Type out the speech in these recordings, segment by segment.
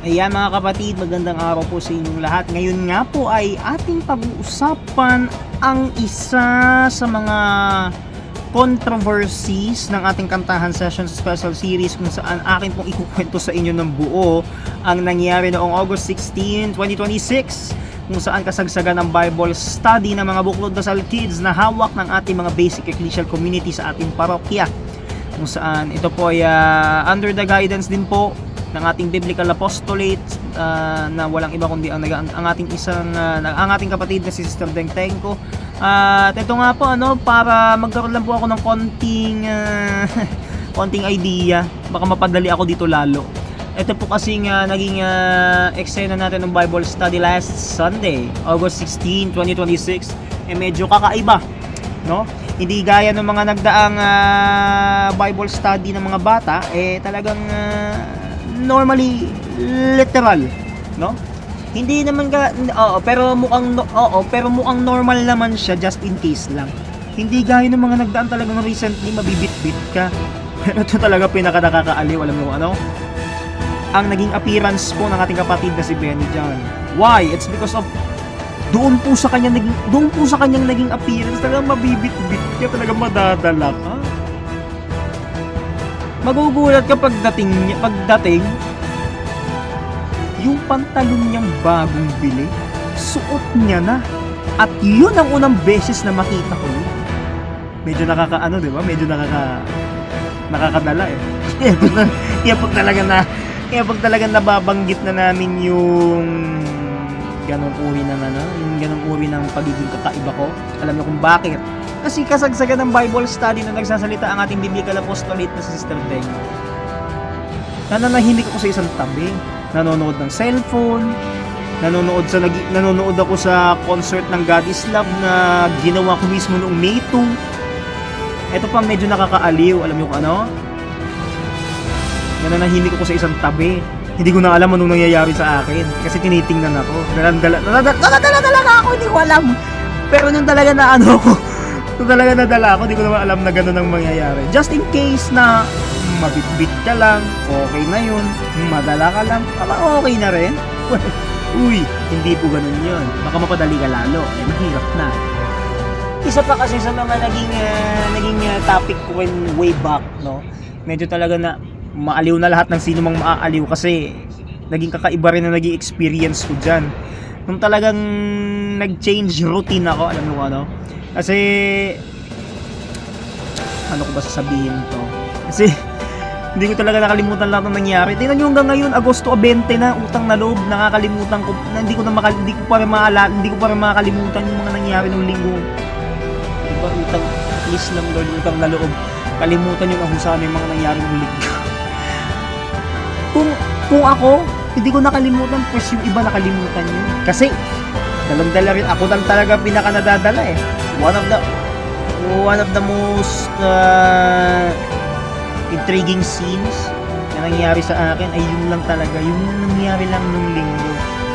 Ayan mga kapatid, magandang araw po sa inyong lahat. Ngayon nga po ay ating pag-uusapan ang isa sa mga controversies ng ating kantahan session special series kung saan akin pong ikukwento sa inyo ng buo ang nangyari noong August 16, 2026 kung saan kasagsagan ng Bible study ng mga Buklod Dasal Kids na hawak ng ating mga basic ecclesial community sa ating parokya. Kung saan ito po ay under the guidance din po ng ating biblical apostolate na walang iba kundi ang ating kapatid na si Sister Deng Tengko. At ito nga po para magkaroon lang po ako ng konting idea, baka mapadali ako dito lalo. Ito po kasing naging eksena natin ng Bible study last Sunday, August 16, 2026, medyo kakaiba, no? Hindi gaya ng mga nagdaang Bible study ng mga bata, talagang normally literal, no? Hindi naman pero mukhang normal naman siya, just in case lang. Hindi gaya ng mga nagdaan talagang recently mabibit-bit ka. Pero ito talaga pinaka-nakakaaliw, alam mo ano? Ang naging appearance po ng ating kapatid na si Benny John. Why? It's because of doon po sa kanyang naging appearance, talagang mabibit-bit ka, talagang madadala ka. Magugulat ka pagdating yung pantalon niyang bagong bili, suot niya na. At yun ang unang beses na makita ko yun. Medyo di ba? Medyo nakakadala eh. Kaya pag talaga nababanggit na namin yung ganong uri ng pagiging kakaiba ko. Alam niyo kung bakit? Kasi kasagsagan ng Bible study na nagsasalita ang ating biblical apostolate na si Sister Deng. Nananahimik ako sa isang tabi, nanonood ng cellphone, nanonood ako sa concert ng God is Love na ginawa ko mismo noong May 2. Ito pang medyo nakakaaliw, alam niyo kung ano? Nananahimik ako sa isang tabi. Hindi ko na alam anong nangyayari sa akin kasi tinitingnan ako. Nadala talaga ako, hindi ko alam. Pero nung talaga na nadala ako, hindi ko naman alam na gano'n ang mangyayari. Just in case na mabitbit ka lang, okay na yun. Madala ka lang, okay na rin. Uy, hindi po ganun yun. Baka mapadali ka lalo, mahirap na. Isa pa kasi sa mga naging topic ko way back, no? Medyo talaga na maaliw na lahat ng sino mang maaaliw kasi naging kakaiba rin na naging experience ko dyan. Nung talagang nag-change routine ako, alam mo ano? Kasi ano ko ba sasabihin to? Kasi hindi ko talaga nakalimutan lahat ng nangyari. Tingnan nyo hanggang ngayon, Agosto 20 na, utang na loob, nakakalimutan ko, hindi ko pa rin makakalimutan yung mga nangyari nung linggo. Diba, please lang Lord, utang na loob. Kalimutan yung ahusahan yung mga nangyari nung linggo. Kung ako, hindi ko nakalimutan, pues yung iba nakalimutan yun. Kasi, dalang-dala rin, ako lang talaga pinaka-nadadala eh. One of the most intriguing scenes na nangyari sa akin ay yun lang talaga, yung nangyari lang nung linggo.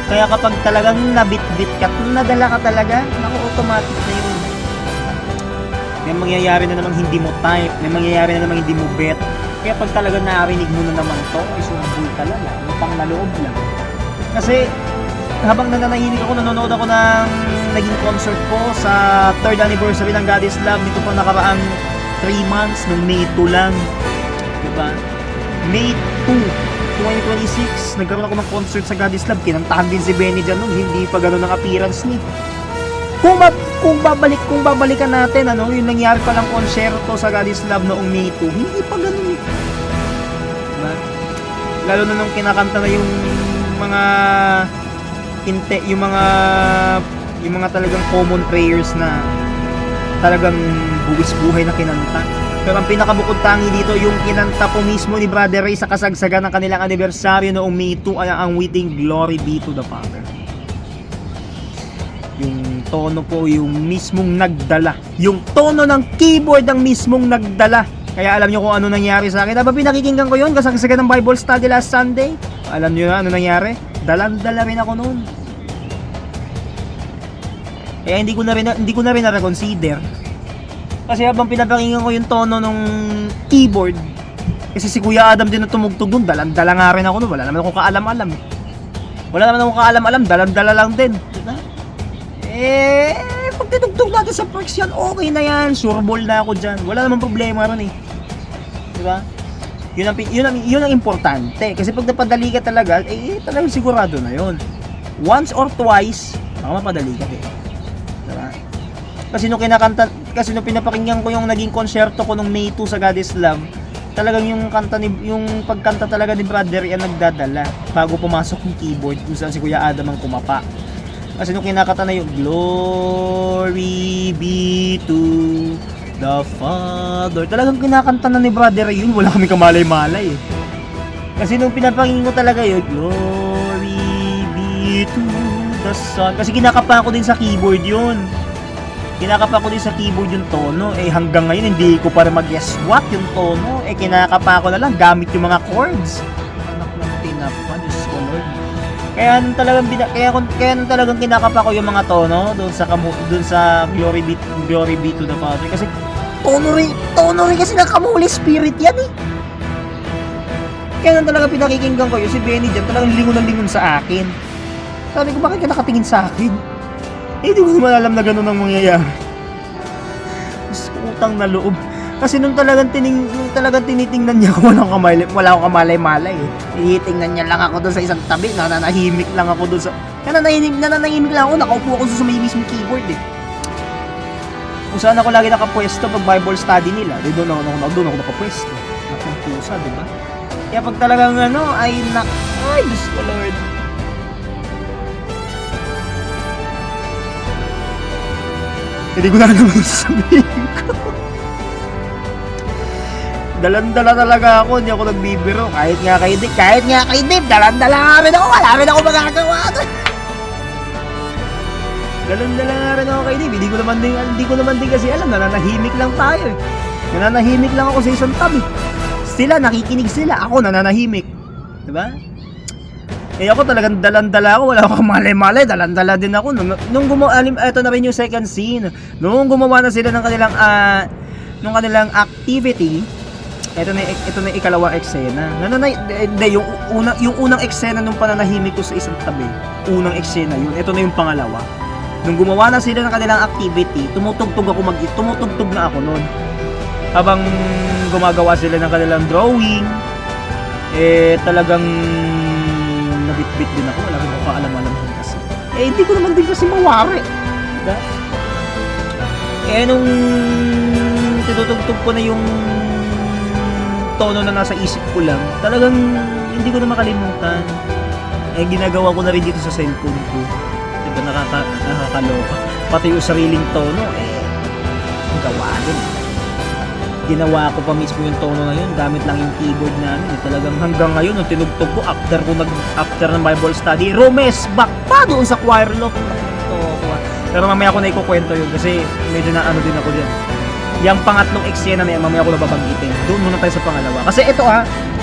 Kaya kapag talagang nabit-bit ka, nadala ka talaga, naku, automatic na yun. May mangyayari na namang hindi mo type, may mangyayari na namang hindi mo bet. Kaya pag talaga narinig mo na naman to, ay sumabul talaga, lupang na loob lang. Kasi habang nananahimik ako, nanonood ako ng naging concert ko sa 3rd anniversary ng God is Love dito po nakaraang 3 months, nung May 2 lang. Diba? May 2, 2026, nagkaroon ako ng concert sa God is Love. Kinantahan din si Benny dyan nun, hindi pa gano'n ang appearance niya. Kung babalikan natin, yung nangyari palang konsyerto sa God is Love noong May 2, hindi pa gano'n. Diba? Lalo na nung kinakanta na yung mga talagang common prayers na talagang buwis buhay na kinanta. Pero ang pinakabukod tangi dito, yung kinanta po mismo ni Brother Ray sa kasagsagan ng kanilang anibersaryo noong May 2 ay ang witting Glory Be to the Father. Yung tono po, yung mismong nagdala. Yung tono ng keyboard ang mismong nagdala. Kaya alam nyo kung ano nangyari sa akin. Diba pinakikinggan ko yun kasagsagan ng Bible study last Sunday? Alam nyo na ano nangyari? Dalang-dala rin ako noon. Kaya hindi ko na rin na-reconsider. Kasi habang pinapakinggan ko yung tono ng keyboard, kasi si Kuya Adam din na tumugtog doon, dalang-dala nga rin ako doon, wala naman akong kaalam-alam. Wala naman akong kaalam-alam, dalang-dala lang din. Diba? Pag tinugtog natin sa perks yan, okay na yan. Sureball na ako dyan. Wala namang problema ron eh. Diba? Yun ang importante. Kasi pag napadali ka talaga, talagang sigurado na yun. Once or twice, baka mapadali ka eh. Diba? Kasi nung pinapakinggan ko yung naging konserto ko nung May 2 sa God is Love, talagang yung pagkanta talaga ni Brother yan nagdadala bago pumasok yung keyboard kung saan si Kuya Adam ang kumapa. Kasi nung kinakanta na yung Glory be to the Father, talagang kinakanta na ni Brother yun, wala kami kamalay-malay eh. Kasi nung pinapakinggan ko talaga yun, Glory be to the Son, kasi kinakapa ko din sa keyboard yun. Kinakapa ko din sa keyboard yung tono. Hanggang ngayon hindi ko pa rin mag-guess what yung tono. Kinakapa ko na lang gamit yung mga chords. Anak ng tinapa, Diyos ko Lord. Kaya nung talagang kinakapa ko yung mga tono doon sa Glory be to the Father. Kasi tono rin kasi ng Kamuli Spirit yan eh. Kaya nung talaga pinakikinggan ko yun, si Benny dyan talagang lingon sa akin. Sabi ko, bakit ka nakatingin sa akin? Hindi ko naman alam na gano'n ang mangyayari. Mas utang na loob. Kasi nung talagang tinitingnan niya ako, wala akong kamalay-malay eh. Tinitingnan niya lang ako doon sa isang tabi, nananahimik lang ako doon sa... Nananahimik lang ako, nakaupo ako sa may mismo keyboard eh. Kung saan ako lagi nakapwesto pag Bible study nila, doon ako nakapwesto. Nakampusa, diba? Kaya pag talagang ay Diyos ko Lord. Hindi ko na alam ang sasabihin ko. Dalan-dala talaga ako, hindi ako nagbibiro. Kahit nga kay Dave, dalan-dala nga rin ako, wala rin ako magagawa. Dalan-dala nga rin ako kay Dave, hindi ko naman din kasi alam, nananahimik lang tayo eh. Nananahimik lang ako sa isang tabi. Sila, nakikinig sila, ako nananahimik. Diba? Ako talagang dalan-dala ako, wala akong malay-malay, dalan-dala din ako. Nung gumawa, ito na rin yung second scene. Nung gumawa na sila ng kanilang activity, ito na ikalawang eksena. Yung unang eksena nung pananahimik ko sa isang tabi, unang eksena yun, ito na yung pangalawa. Nung gumawa na sila ng kanilang activity, tumutugtog na ako noon. Habang gumagawa sila ng kanilang drawing, talagang nabitbit din ako, wala ko kaalam-alam din kasi. Hindi ko naman din kasi mawari. Diba? Nung tinutugtog ko na yung tono na nasa isip ko lang, talagang hindi ko na makalimutan. Ginagawa ko na rin dito sa cellphone ko. Diba, nakakaloka. Pati yung sariling tono, gawa din. Ginawa ko pa mismo yung tono na yun, gamit lang yung keyboard namin. Talagang hanggang ngayon, nung tinugtog ko, after ng Bible study, Romes, back pa doon sa choir lock. Pero mamaya ko na ikukwento yun kasi medyo na din ako dyan. Yung pangatlong eksena na yan, mamaya ko na babanggitin. Doon muna tayo sa pangalawa. Kasi ito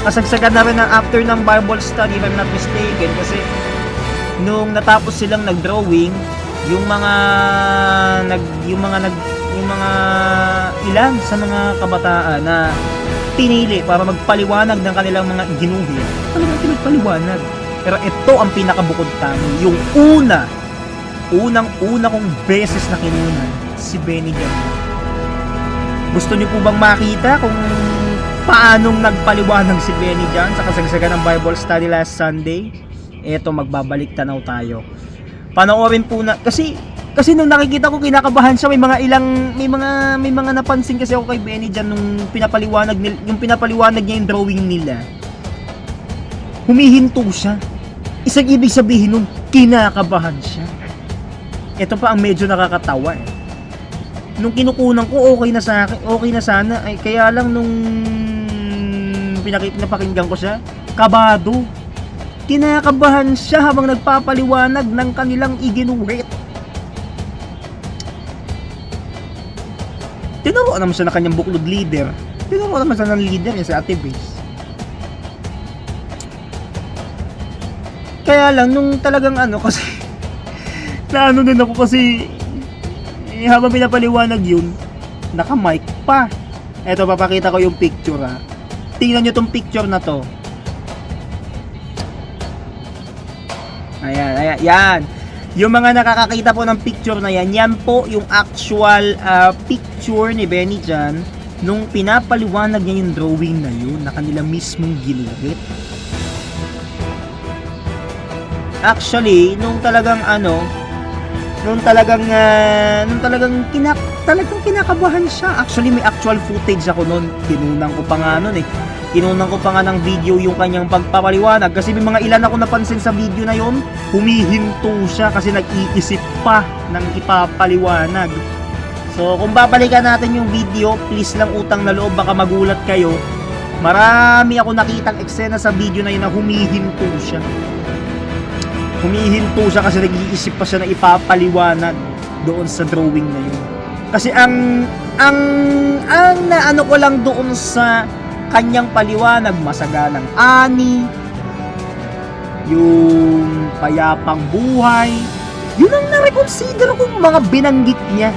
kasagsagan na rin after ng Bible study, if I'm not mistaken. Kasi nung natapos silang nag-drawing, yung mga ilan sa mga kabataan na pinili para magpaliwanag ng kanilang mga ginuhi, talagang pinagpaliwanag. Pero ito ang pinakabukod tangi, yung unang-una kong beses na kinunan, si Benny Jan. Gusto niyo po bang makita kung paanong nagpaliwanag si Benny Jan sa kasagsagan ng Bible study last Sunday? Eto, magbabalik tanaw tayo. Panoorin po na, kasi nung nakikita ko kinakabahan siya, may mga napansin kasi ako kay Benny Jan nung pinapaliwanag niya yung drawing nila. Humihinto siya. Isang ibig sabihin nung kinakabahan siya. Ito pa ang medyo nakakatawa eh. Nung kinukunan ko, okay na sana. Kaya lang nung napakinggan ko siya, kabado. Kinakabahan siya habang nagpapaliwanag ng kanilang iginuhit. Tinuruan naman siya na kanyang buklod leader. Tinuruan naman siya ng leader niya sa Ate Base. Kaya lang, nung talagang kasi naano din ako kasi habang pinapaliwanag yun, naka-mic pa. Eto, papakita ko yung picture Tingnan nyo tong picture na to. Ayan, yan. Yung mga nakakakita po ng picture na yan, yan po yung actual picture ni Benny dyan nung pinapaliwanag niya yung drawing na yun na kanila mismong ginugit. Actually, nung talagang kinakabahan siya. Actually, may actual footage ako noon. Tinunang ko pa nga ng video yung kanyang pagpapaliwanag kasi may mga ilan ako napansin sa video na yon, humihinto siya kasi nag-iisip pa ng ipapaliwanag. So kung babalikan natin yung video, please lang utang na loob, baka magulat kayo. Marami ako nakitang eksena sa video na yun na humihinto siya kasi nag-iisip pa siya na ipapaliwanag doon sa drawing na yun. Kasi ang naano ko lang doon sa kanyang paliwanag, masaganang ani, yung payapang buhay, yun ang na-reconsider kong mga binanggit niya.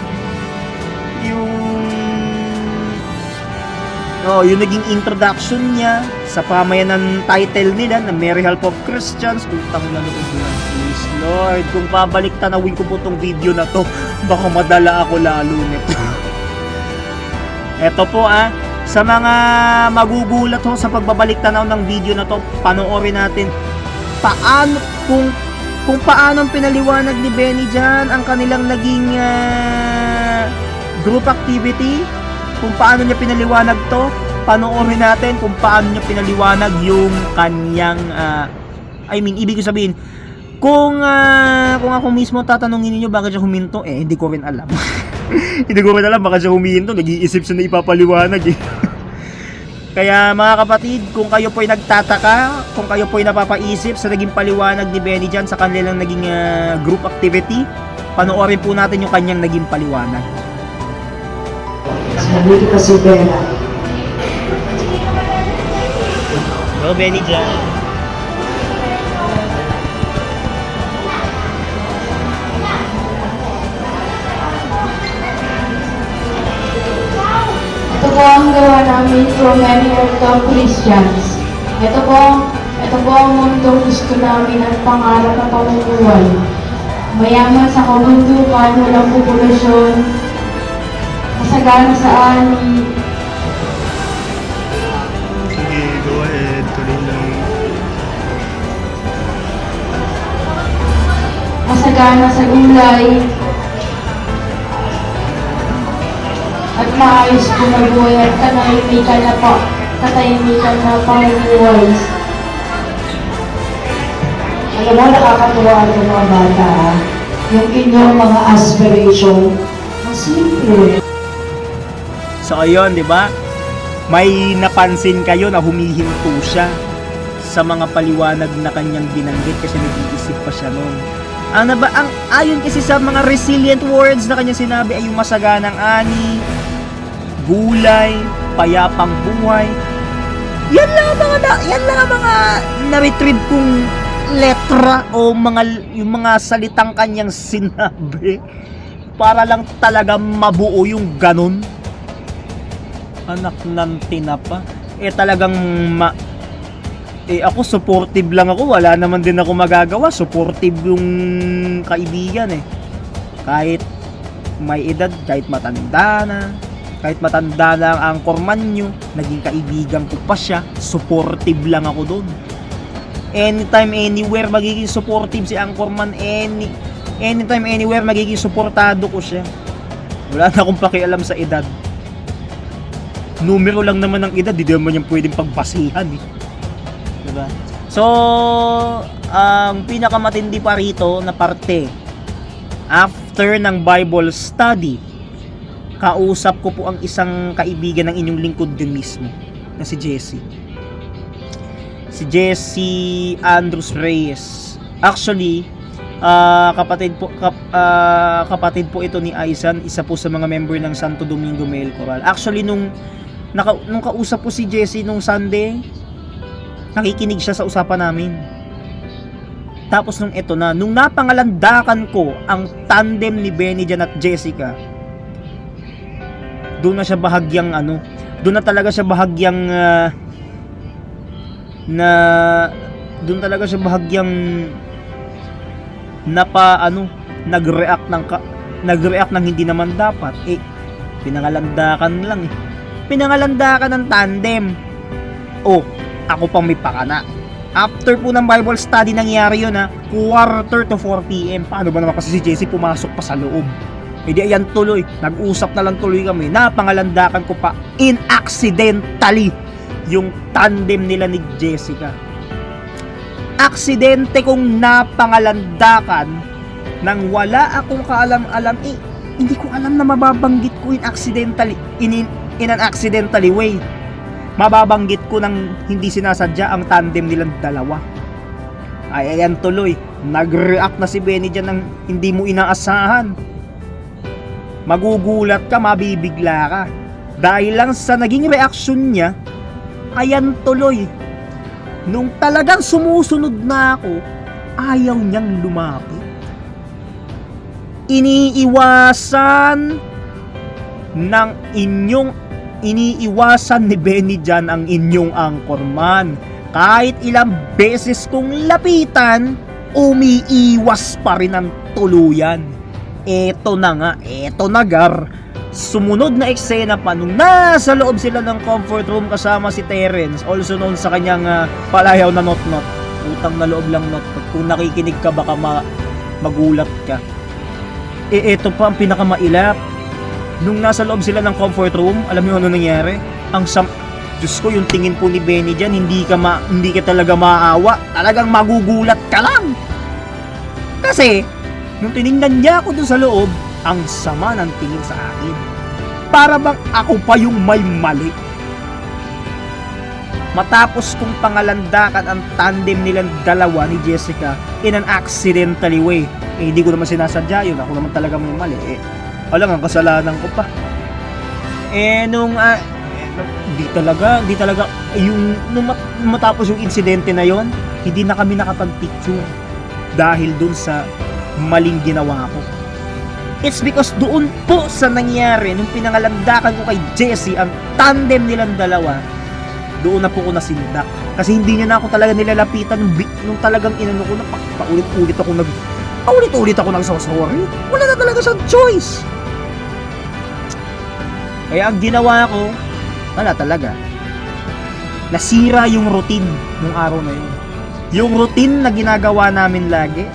Yung naging introduction niya sa pamayanan title nila na Merry Help of Christians. Utang na loob lang, please Lord, kung babalik tanawin ko po tong video na to, baka madala ako lalo nito. Eto po sa mga magugulat ho sa pagbabalik tanaw ng video na to, panoorin natin kung paano pinaliwanag ni Benny dyan ang kanilang naging group activity, kung paano niya pinaliwanag to. Panoorin natin kung paano niya pinaliwanag yung kanyang ibig ko sabihin, kung ako mismo tatanungin niyo bakit siya huminto, hindi ko rin alam. Hindi ko rin alam bakit siya huminto, nag-iisip siya na ipapaliwanag Kaya mga kapatid, kung kayo po'y nagtataka, kung kayo po'y napapaisip sa naging paliwanag ni Benny dyan sa kanilang naging group activity, panoorin po natin yung kanyang naging paliwanag. Nandito pa si Bella. Hello, Benny dyan. Ito po ang gawa namin from many of the Christians. Ito po ang mundong gusto namin at pangarap na pamumuhay. Mayaman sa kabundukan, walang populasyon, masagana sa ani. Sige, go ahead. Tuloy lang. Masagana sa gulay. At maayos bumabuhay at katahimikan na pamumuhay. Alam mo, nakakatuwa ang mga bata, yung inyong mga aspiration, simple. So ayun, 'di ba? May napansin kayo na humihinto siya sa mga paliwanag na kanyang binanggit kasi nag-iisip pa siya noon. Ang ayon kasi sa mga resilient words na kanya sinabi ay yung masaganang ani, gulay, payapang buhay. Yan lang ang mga na-retrieve kong letra o yung mga salitang kanyang sinabi para lang talaga mabuo yung ganun. Anak ng tinapa. Talagang ako supportive lang ako, wala naman din ako magagawa. Supportive yung kaibigan kahit may edad, kahit matanda na ang korman nyo, naging kaibigan ko pa siya, supportive lang ako doon. Anytime, anywhere, magiging supportive si Anchorman. Anytime, anywhere, magiging suportado ko siya. Wala na akong pakialam sa edad. Numero lang naman ng edad, di naman yung pwedeng pagbasihan diba? So, ang pinakamatindi pa rito na parte, after ng Bible study, kausap ko po ang isang kaibigan ng inyong lingkod din mismo, na si Jesse Andrews Reyes. Actually, kapatid po ito ni Aisan, isa po sa mga member ng Santo Domingo Male Choral. Actually, nung kausap po si Jesse nung Sunday, nakikinig siya sa usapan namin. Tapos nung napangalandakan ko ang tandem ni Benny Jan at Jessica, doon na siya bahagyang doon na talaga siya bahagyang nag-react ng hindi naman dapat. Pinangalandakan lang eh. Pinangalandakan ng tandem. Ako pang may pakana. After po ng Bible study nangyari yun 4:45 p.m. Paano ba naman kasi si Jesse pumasok pa sa loob? Hindi ayan tuloy. Nag-usap na lang tuloy kami. Napangalandakan ko pa inaccidentally yung tandem nila ni Jessica. Aksidente kong napangalandakan nang wala akong kaalam-alam. Hindi ko alam na mababanggit ko in an accidentally way. Mababanggit ko nang hindi sinasadya ang tandem nilang dalawa. Ayan tuloy. Nag-react na si Benny dyan ng hindi mo inaasahan. Magugulat ka, mabibigla ka. Dahil lang sa naging reaksyon niya, ayan tuloy. Nung talagang sumusunod na ako, ayaw niyang lumapit. Iniiwasan ni Benny dyan ang inyong anchorman. Kahit ilang beses kong lapitan, umiiwas pa rin ang tuluyan. Eto na Gar. Sumunod na eksena pa nung nasa loob sila ng comfort room kasama si Terence, also known sa kanyang palayaw na not-not. Utang na loob lang not-not. Kung nakikinig ka baka magulat ka. Eto pa ang pinakamailap. Nung nasa loob sila ng comfort room, alam niyo ano nangyari? Diyos ko, yung tingin po ni Benny dyan, hindi ka talaga maawa. Talagang magugulat ka lang. Kasi, nung tiningnan niya ako dun sa loob, ang sama ng tingin sa akin. Para bang ako pa yung may mali. Matapos kong pangalandakan ang tandem nilang dalawa ni Jessica in an accidentally way. Hindi ko naman sinasadya yun. Ako naman talaga may mali. Alam, ang kasalanan ko pa. Hindi talaga, nung matapos yung insidente na yon, hindi na kami nakapag-picture. Dahil dun sa maling ginawa ko. It's because doon po sa nangyari, nung pinangalandakan ko kay Jessie, ang tandem nilang dalawa, doon na po ko nasindak. Kasi hindi niya na ako talaga nilalapitan nung talagang inano ko na paulit-ulit ako nagsasorry. Wala na talaga siyang choice. Kaya ang ginawa ko, wala talaga. Nasira yung routine nung araw na yun. Yung routine na ginagawa namin lagi,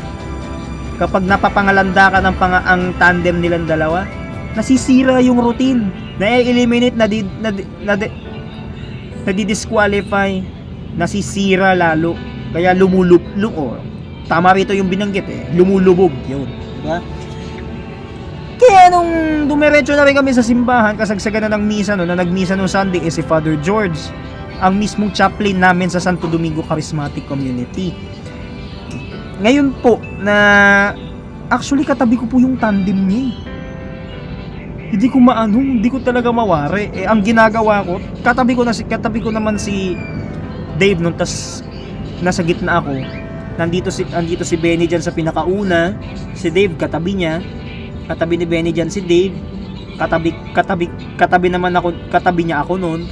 kapag napapangalanda ka ng ang tandem nilang dalawa, nasisira yung routine. Na-eliminate, nadi-disqualify, nasisira lalo. Kaya tama rito yung binanggit lumulubog yun, diba? Kaya nung dumiretso na rin kami sa simbahan, kasagsagan na ng misa na nagmisa nung Sunday si Father George, ang mismong chaplain namin sa Santo Domingo Charismatic Community. Ngayon po na actually katabi ko po yung tandem niya. Hindi ko talaga mawari. Ang ginagawa ko, katabi ko naman si Dave nung tas nasa gitna ako. Nandito si Benny diyan sa pinakauna, si Dave katabi niya. Katabi ni Benny diyan si Dave. Katabi naman ako, katabi niya ako noon,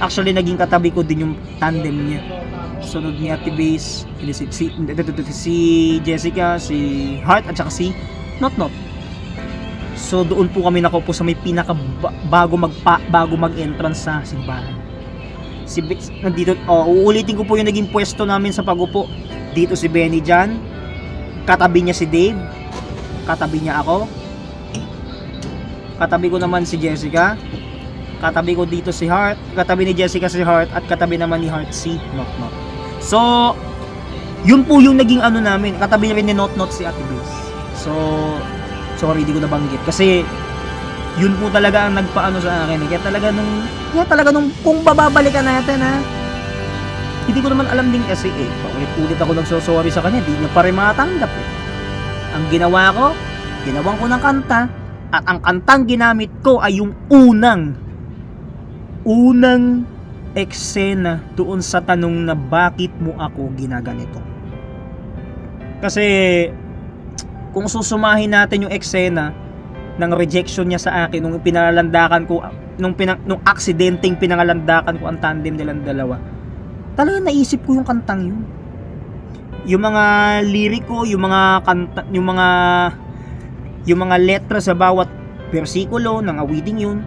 actually naging katabi ko din yung tandem niya. Sunod ni Ate Base, si Jessica, si Heart at saka si Not. So doon po kami nakaupo sa may pinaka bago mag-entrance sa simbahan. Nandito, uulitin ko po yung naging pwesto namin sa pagupo. Dito si Benny dyan, katabi niya si Dave, katabi niya ako, katabi ko naman si Jessica, katabi ko dito si Heart, katabi ni Jessica si Heart, at katabi naman ni Heart si Not. So, yun po yung naging namin, katabi rin ni Not si Ate Base. So, sorry, di ko nabanggit. Kasi, yun po talaga ang nagpaano sa akin. Kaya talaga nung kung bababalikan natin hindi ko naman alam din kasi paulit-ulit ako nagsosorry sa kanya, di niya pa rin matanggap Ang ginawan ko ng kanta, at ang kantang ginamit ko ay yung unang eksena doon sa tanong na bakit mo ako ginaganito. Kasi kung susumahin natin yung eksena ng rejection niya sa akin nung pinalandakan ko, nung aksidenteng pinangalandakan ko ang tandem nilang dalawa, talaga naisip ko yung kantang yun. yung mga liriko, yung mga kanta, yung mga letra sa bawat bersikulo ng awiting yun,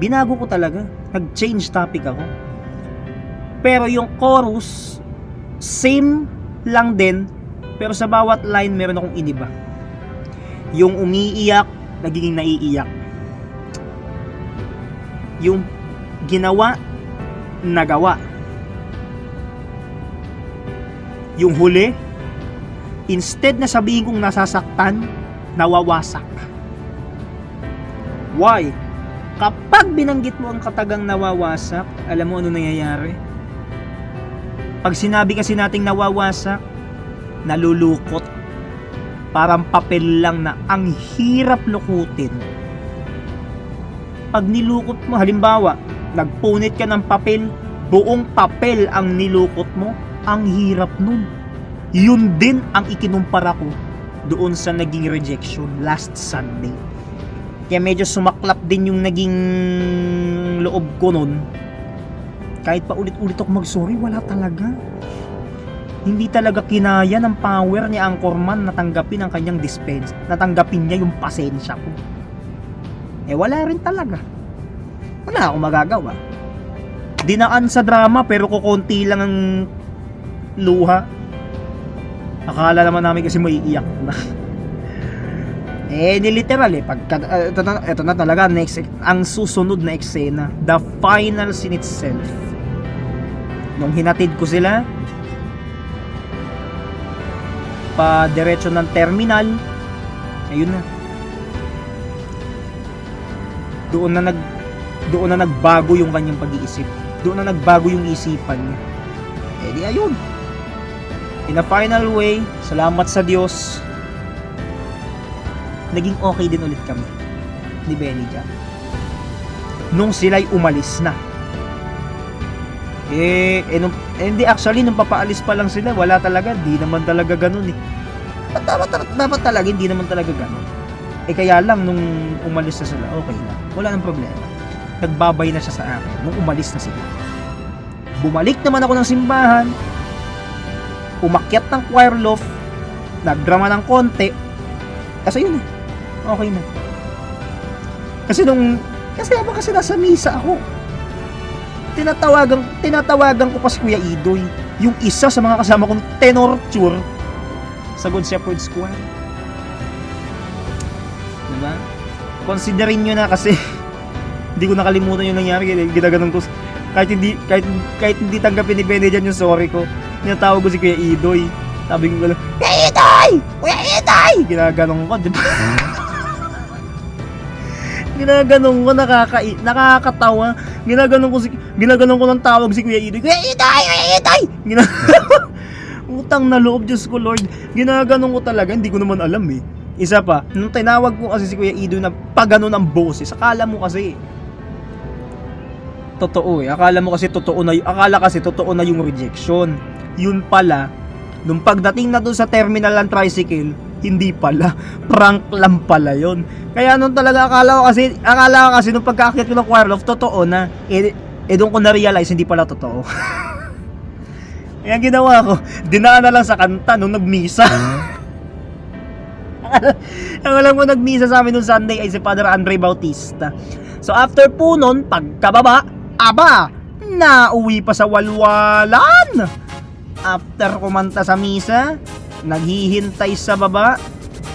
binago ko talaga. Nag-change topic ako. Pero yung chorus, same lang din, pero sa bawat line meron akong iniba. Yung umiiyak, nagiging naiiyak. Yung ginawa, nagawa. Yung huli, instead na sabihin kong nasasaktan, nawawasak. Why? Kapag binanggit mo ang katagang nawawasak, alam mo ano nangyayari? Pag sinabi kasi nating nawawasak, nalulukot. Parang papel lang na ang hirap lukutin. Pag nilukot mo, halimbawa, nagpunit ka ng papel, buong papel ang nilukot mo, ang hirap nun. Yun din ang ikinumpara ko doon sa naging rejection last Sunday. Kaya medyo sumaklap din yung naging loob ko nun. Kahit pa ulit-ulit ako mag-sorry, wala talaga. Hindi talaga kinaya ng power ni Anchorman na tanggapin ang kanyang dispense. Natanggapin niya yung pasensya ko. Wala rin talaga. Wala akong magagawa. Dinaan sa drama pero kukunti lang ang luha. Akala naman namin kasi maiiyak na. Literal pagka, ito na talaga next, ang susunod na eksena, the final scene itself. Nung hinatid ko sila pa diretso ng terminal, ayun na. Doon na nagbago yung kanyang pag-iisip. Doon na nagbago yung isipan niya. Di ayun. In a final way, salamat sa Diyos, naging okay din ulit kami ni Benny Jack nung sila'y umalis na. Hindi, actually nung papaalis pa lang sila, wala talaga, di naman talaga ganun dapat talaga hindi naman talaga ganun. Kaya lang nung umalis na sila, okay na, wala nang problema. Nagbabay na siya sa akin nung umalis na sila. Bumalik naman ako ng simbahan, umakyat ng choir loft, nagdrama ng konti, kasi yun okay na. Kasi kasi nasa misa ako, tinatawagan ko pa si Kuya Idoy, yung isa sa mga kasama kong tenorture sa Good Shepherd Squad. Diba? Considerin nyo na kasi hindi ko nakalimutan yung nangyari. Ginaganon ko kahit hindi tanggapin ni Benny dyan yung sorry ko. Tinatawag ko si Kuya Idoy. Sabi ko lang, Kuya Idoy! Kuya Idoy! Ginaganon ko, diba? Ginaganon ko, nakakatawa. Ginaganon ko ng tawag si Kuya Idoy. Kuya Idoy! Kuya Idoy! Utang na loob, Diyos ko Lord. Ginaganon ko talaga, hindi ko naman alam Isa pa, nung tinawag ko kasi si Kuya Idoy na paganon ang boses, akala mo kasi totoo akala kasi totoo na yung rejection. Yun pala, nung pagdating na doon sa terminal ng tricycle, hindi pala, prank lang pala yun. Kaya nung talaga akala ko kasi nung pagkaakyat ko ng choir loft, totoo na. Doon ko na-realize hindi pala totoo. Kaya ginawa ko, dinaan na lang sa kanta nung nagmisa. Ang alam ko nagmisa sa amin nung Sunday ay si Father Andre Bautista. So after po nun, pagkababa, nauwi pa sa walwalan. After kumanta sa misa, naghihintay sa baba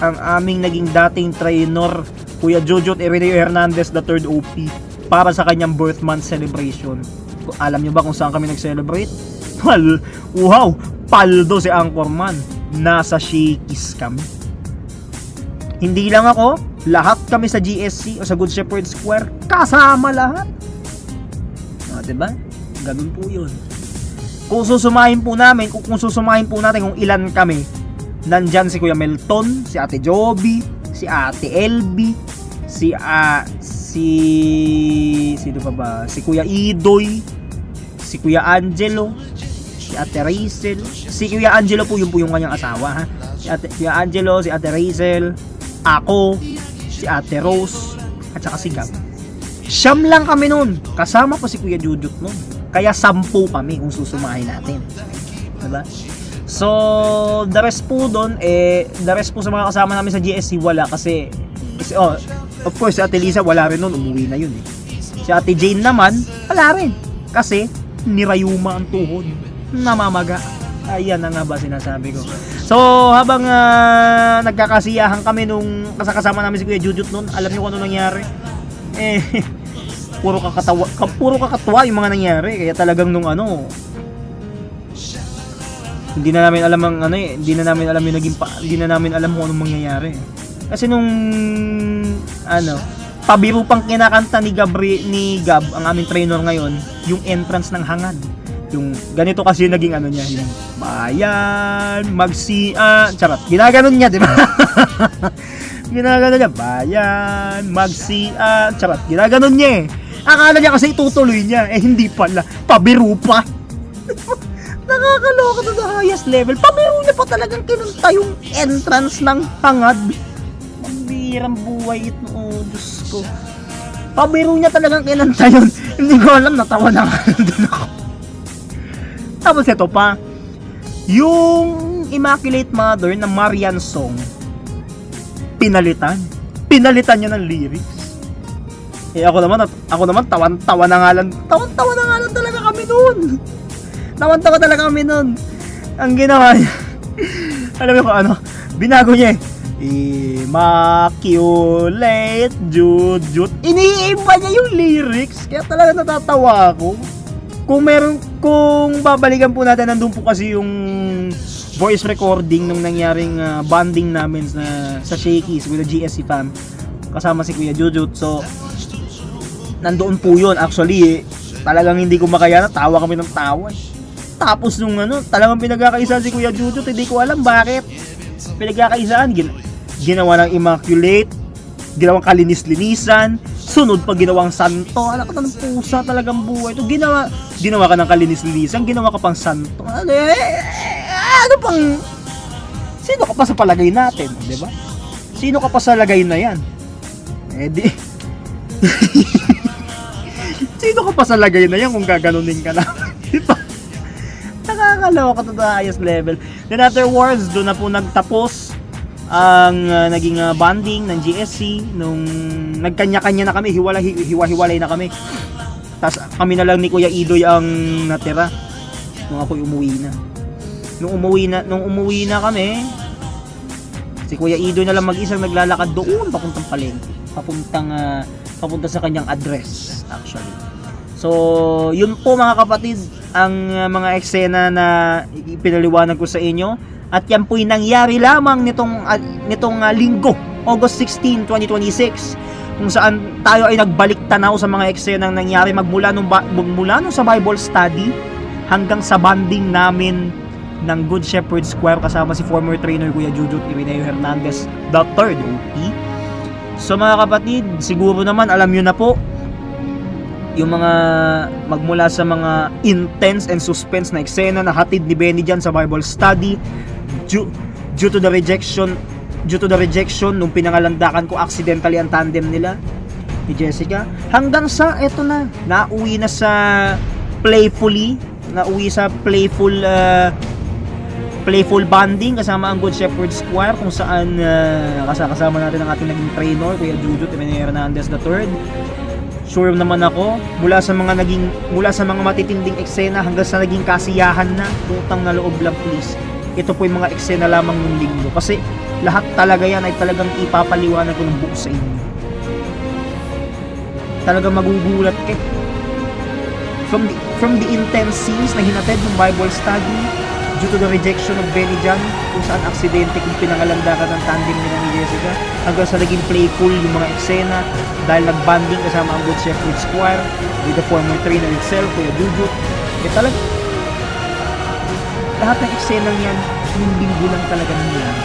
ang aming naging dating trainer, Kuya Jojo Ireneo Hernandez III OP, para sa kanyang birth month celebration. Alam nyo ba kung saan kami nag-celebrate? Wow! Paldo si Anchorman. Nasa Shakey's kami. Hindi lang ako, lahat kami sa GSC o sa Good Shepherd Square, kasama lahat. Diba? Ganun po yun. Kung susumahin po natin kung ilan kami, nandyan si Kuya Melton, si Ate Joby, si Ate LB, sino pa ba? Si Kuya Idoy, si Kuya Angelo, si Ate Rachel. Si Kuya Angelo po yung kanyang asawa, ha? Kuya Angelo, si Ate Rachel, ako, si Ate Rose, at saka si Gab. Siyam lang kami nun. Kasama pa si Kuya Jujut nun. Kaya 10 kami kung susumahin natin. Diba? So, the rest po doon, the rest po sa mga kasama namin sa GSC, wala kasi of course, si Ate Lisa, wala rin noon, umuwi na yun eh. Si Ate Jane naman, wala rin. Kasi, nirayuma ang tuhod. Namamaga. Ayan na nga ba sinasabi ko. So, habang nagkakasiyahan kami nung kasama namin si Kuya Jujut noon, alam niyo kung ano nangyari? Puro kakatawa yung mga nangyari. Kaya talagang nung hindi na namin alam hindi na namin alam yung hindi na namin alam kung anong mangyayari. Kasi nung pabiro pang kinakanta ni Gab, ang aming trainer ngayon, yung entrance ng hangad. Yung ganito kasi yung naging niya, yung bayan, charot. Ginaganon niya, di ba? Ginaganon niya, bayan, charot. Ginaganon niya eh. Akala niya kasi itutuloy niya, hindi pala. Pabiro pa. Nakakaloka to the highest level. Pabiro niya pa talagang kinunta yung entrance ng hangad. Mambirang buhay ito. Oh, Diyos ko. Pabiro niya talagang kinunta yun. Hindi ko alam, natawa na nga doon ako. Tapos ito pa, yung Immaculate Mother na Marian song, pinalitan niya ng lyrics. Ako naman tawan-tawa na nga lang talaga kami noon. Tawan-tawa talaga kami noon. Ang ginawa niya, alam mo kung binago niya Immaculate Jujut. Iniiba niya yung lyrics, kaya talaga natatawa ako. Kung babalikan po natin, nandun po kasi yung voice recording nung nangyaring bonding namin sa Shakey's with the GSC fam kasama si Kuya Jujut. So nandoon po yun. Actually talagang hindi ko makaya, tawa kami ng tawa. Tapos nung talagang pinagkakaisa si Kuya Jujut, hindi ko alam bakit pinagkakaisaan. Ginawa ng Immaculate, ginawang kalinis-linisan, sunod pa ginawang santo. Alam ka ng pusa talagang buhay ito. Ginawa ka ng kalinis-linisan, ginawa ka pang santo. Ano pang, sino ka pa sa palagay natin, di ba? Sino ka pa sa lagay na yan? Sino ka pa sa lagay na yan kung gaganunin ka na? Di ba? Nakakalawa ka to the highest level. Then afterwards, doon na po nagtapos ang naging bonding ng GSC. Nung nagkanya-kanya na kami, hiwa-hiwalay na kami. Tapos kami na lang ni Kuya Idoy ang natira nung ako'y umuwi na. Nung umuwi na kami, si Kuya Idoy na lang mag-isang naglalakad doon papuntang palengke, papunta sa kanyang address actually. So, yun po mga kapatid ang mga eksena na ipinaliwanag ko sa inyo, at yan po'y nangyari lamang nitong linggo, August 16, 2026, kung saan tayo ay nagbalik tanaw sa mga eksenang nangyari magmula nung sa Bible study hanggang sa bonding namin ng Good Shepherd Square kasama si former trainer Kuya Jujut Irineo Hernandez III, OP. So mga kapatid, siguro naman alam nyo na po yung mga magmula sa mga intense and suspense na eksena na hatid ni Benny dyan sa Bible study due to the rejection nung pinangalandakan ko accidentally ang tandem nila ni Jessica, hanggang sa eto na, nauwi na sa playful bonding kasama ang Good Shepherd Square, kung saan kasama natin ang ating naging trainer Kuya Jujut Irineo Hernandez III. Sure naman ako, mula sa mga matitinding eksena hanggang sa naging kasiyahan na, utang na loob lang please, ito po yung mga eksena lamang ng linggo, kasi lahat talaga yan ay talagang ipapaliwanag ko ng buo sa inyo. Talagang magugulat ka from the intense scenes na hinatid ng Bible study due to the rejection of Benny Jan, kung saan aksidente kung pinangalandakan ng tandem nila ni Jessica, hanggang sa naging playful yung mga eksena dahil nagbanding kasama ang Good Shepherd Square with the former trainer itself, Kuya Jujut. Talaga lahat ng eksenang yan yung linggo lang talaga nangyari.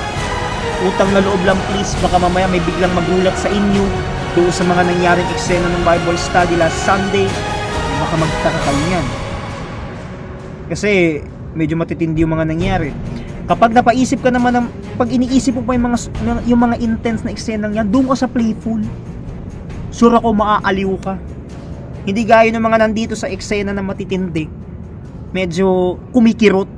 Utang na loob lang please, baka mamaya may biglang magulat sa inyo doon sa mga nangyaring eksena ng Bible study last Sunday. Baka magtaka kayo yan, kasi medyo matitindi yung mga nangyari. Kapag napaisip ka naman pag iniisip mo pa yung mga intense na eksenang yan, doon ka sa playful, sure ako maaaliw ka. Hindi gaya ng mga nandito sa eksena na matitindi, medyo kumikirot.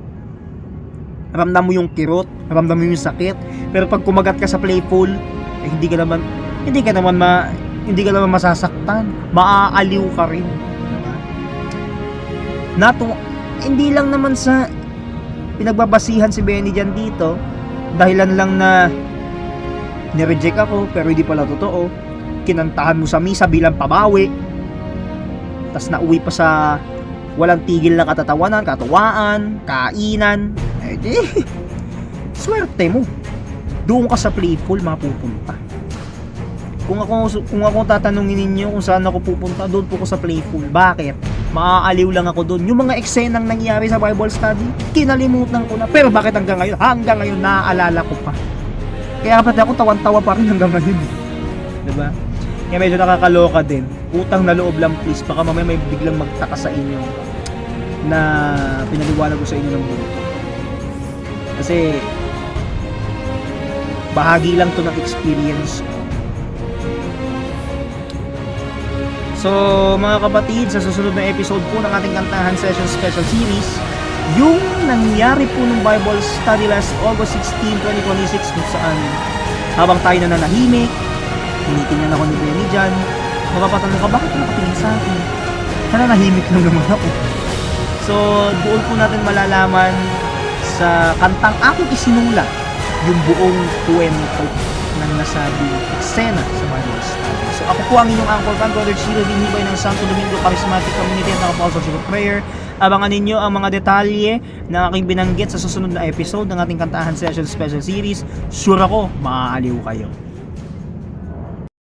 Ramdam mo yung kirot, ramdam mo yung sakit. Pero pag kumagat ka sa playful, eh, hindi ka naman masasaktan. Maaaliw ka rin. Hindi lang naman sa pinagbabasihan si Benny dyan dito, dahilan lang na nireject ako pero hindi pala totoo. Kinantahan mo sa misa bilang pabawi, tas nauwi pa sa walang tigil na katatawanan, katuwaan, kainan. Eh di, swerte mo. Doon ka sa playful mapupunta. Kung ako tatanungin ninyo kung saan ako pupunta, doon po ko sa playful. Bakit? Maaaliw lang ako doon. Yung mga eksenang nangyari sa Bible study, kinalimutan ko na. Pero bakit hanggang ngayon naaalala ko pa. Kaya kapag ako tawan-tawa pa rin hanggang ngayon. Diba? Kaya medyo nakakaloka din. Utang na loob lang please. Baka mamaya may biglang magtaka sa inyo na pinaliwanag ko sa inyo ng buo. Kasi bahagi lang to ng experience ko. So mga kapatid, sa susunod na episode po ng ating Kantahan Session Special Series, yung nangyari po ng Bible Study last August 16, 2026, kung saan habang tayo nananahimik, tinitingnan ako ni Benny dyan, mapapatanong ka, bakit nakatingin sa akin? Nananahimik lang naman ako. So doon po natin malalaman sa kantang aking isinulat yung buong kwento ng nasabing eksena sa Bible Study. So ako po ang inyong Uncle Fan, Brother Chiro Dinibay ng Santo Domingo Charismatic Community at Apostleship of Prayer. Abangan ninyo ang mga detalye na aking binanggit sa susunod na episode ng ating Kantahan Session Special Series. Sure ako, maaaliw kayo.